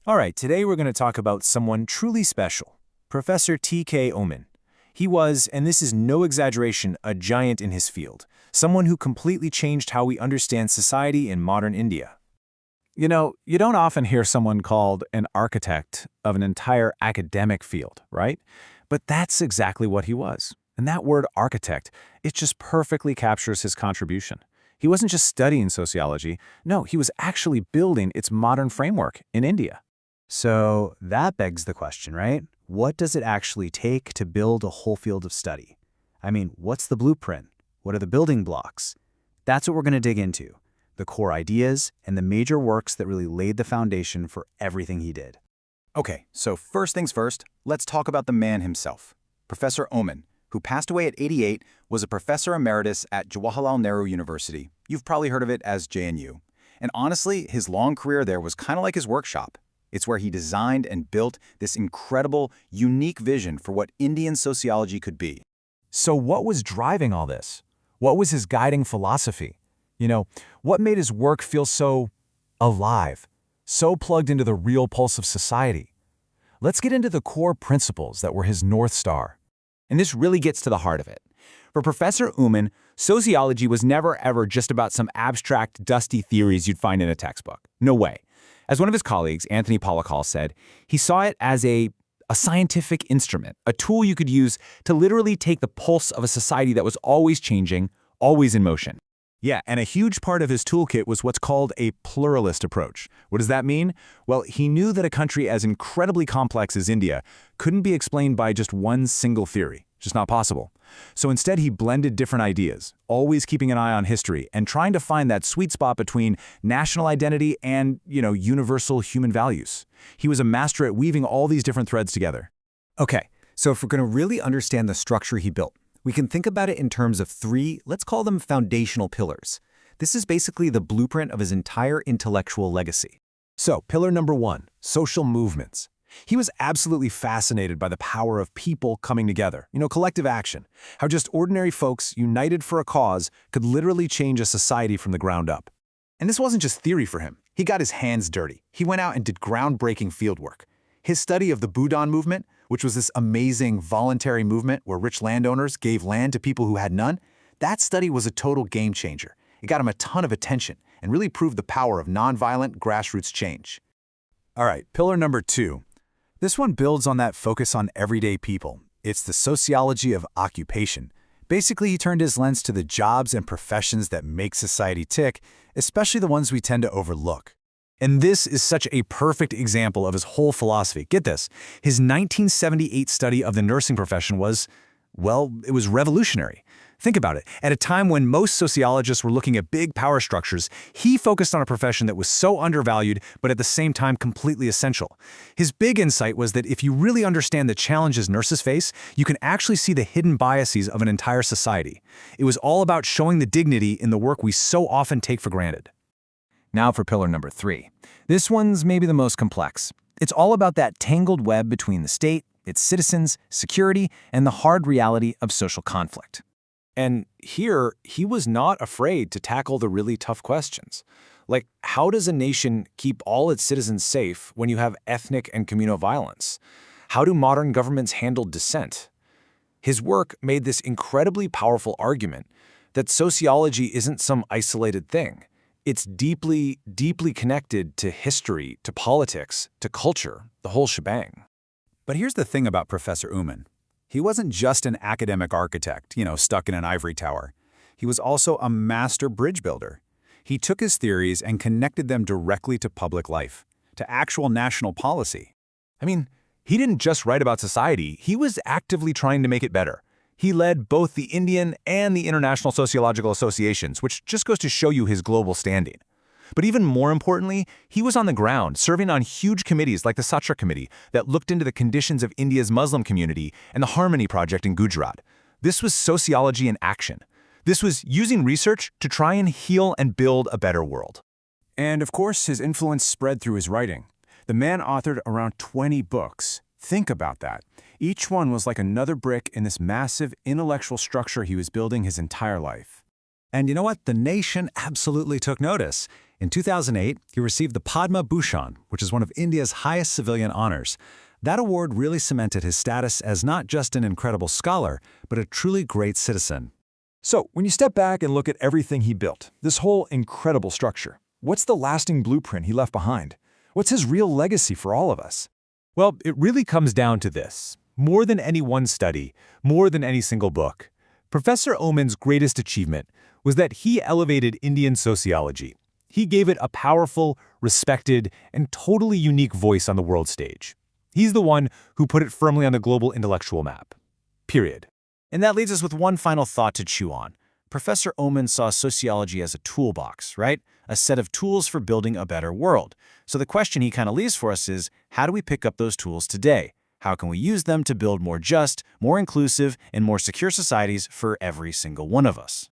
All right, today we're going to talk about someone truly special, Professor T.K. Oommen. He was, and this is no exaggeration, a giant in his field, someone who completely changed how we understand society in modern India. You know, you don't often hear someone called an architect of an entire academic field, right? But that's exactly what he was. And that word architect, it just perfectly captures his contribution. He wasn't just studying sociology. No, he was actually building its modern framework in India. So that begs the question, right? What does it actually take to build a whole field of study? I mean, what's the blueprint? What are the building blocks? That's what we're going to dig into. The core ideas and the major works that really laid the foundation for everything he did. Okay, so first things first, let's talk about the man himself. Professor Oommen, who passed away at 88, was a professor emeritus at Jawaharlal Nehru University. You've probably heard of it as JNU. And honestly, his long career there was kind of like his workshop. It's where he designed and built this incredible, unique vision for what Indian sociology could be. So what was driving all this? What was his guiding philosophy? You know, what made his work feel so alive, so plugged into the real pulse of society? Let's get into the core principles that were his North Star. And this really gets to the heart of it. For Professor Oommen, sociology was never ever just about some abstract, dusty theories you'd find in a textbook. No way. As one of his colleagues, Anthony Polakal, said, he saw it as a scientific instrument, a tool you could use to literally take the pulse of a society that was always changing, always in motion. Yeah, and a huge part of his toolkit was what's called a pluralist approach. What does that mean? Well, he knew that a country as incredibly complex as India couldn't be explained by just one single theory. Just not possible. So instead, he blended different ideas, always keeping an eye on history and trying to find that sweet spot between national identity and, universal human values. He was a master at weaving all these different threads together. Okay, so if we're going to really understand the structure he built, we can think about it in terms of three, let's call them foundational pillars. This is basically the blueprint of his entire intellectual legacy. So, pillar number one, social movements. He was absolutely fascinated by the power of people coming together, collective action, how just ordinary folks united for a cause could literally change a society from the ground up. And this wasn't just theory for him. He got his hands dirty. He went out and did groundbreaking fieldwork. His study of the Bhoodan movement, which was this amazing voluntary movement where rich landowners gave land to people who had none, that study was a total game changer. It got him a ton of attention and really proved the power of nonviolent grassroots change. All right, pillar number two. This one builds on that focus on everyday people. It's the sociology of occupation. Basically, he turned his lens to the jobs and professions that make society tick, especially the ones we tend to overlook. And this is such a perfect example of his whole philosophy. Get this, his 1978 study of the nursing profession was, well, it was revolutionary. Think about it. At a time when most sociologists were looking at big power structures, he focused on a profession that was so undervalued, but at the same time completely essential. His big insight was that if you really understand the challenges nurses face, you can actually see the hidden biases of an entire society. It was all about showing the dignity in the work we so often take for granted. Now for pillar number three. This one's maybe the most complex. It's all about that tangled web between the state, its citizens, security, and the hard reality of social conflict. And here, he was not afraid to tackle the really tough questions. Like, how does a nation keep all its citizens safe when you have ethnic and communal violence? How do modern governments handle dissent? His work made this incredibly powerful argument that sociology isn't some isolated thing. It's deeply, deeply connected to history, to politics, to culture, the whole shebang. But here's the thing about Professor Oommen. He wasn't just an academic architect, stuck in an ivory tower. He was also a master bridge builder. He took his theories and connected them directly to public life, to actual national policy. I mean, he didn't just write about society, he was actively trying to make it better. He led both the Indian and the International Sociological Associations, which just goes to show you his global standing. But even more importantly, he was on the ground, serving on huge committees like the Sachar Committee that looked into the conditions of India's Muslim community and the Harmony Project in Gujarat. This was sociology in action. This was using research to try and heal and build a better world. And of course, his influence spread through his writing. The man authored around 20 books. Think about that. Each one was like another brick in this massive intellectual structure he was building his entire life. And you know what? The nation absolutely took notice. In 2008, he received the Padma Bhushan, which is one of India's highest civilian honors. That award really cemented his status as not just an incredible scholar, but a truly great citizen. So, when you step back and look at everything he built, this whole incredible structure, what's the lasting blueprint he left behind? What's his real legacy for all of us? Well, it really comes down to this. More than any one study, more than any single book, Professor Oommen's greatest achievement was that he elevated Indian sociology. He gave it a powerful, respected, and totally unique voice on the world stage. He's the one who put it firmly on the global intellectual map. Period. And that leaves us with one final thought to chew on. Professor Oommen saw sociology as a toolbox, right? A set of tools for building a better world. So the question he kind of leaves for us is, how do we pick up those tools today? How can we use them to build more just, more inclusive, and more secure societies for every single one of us?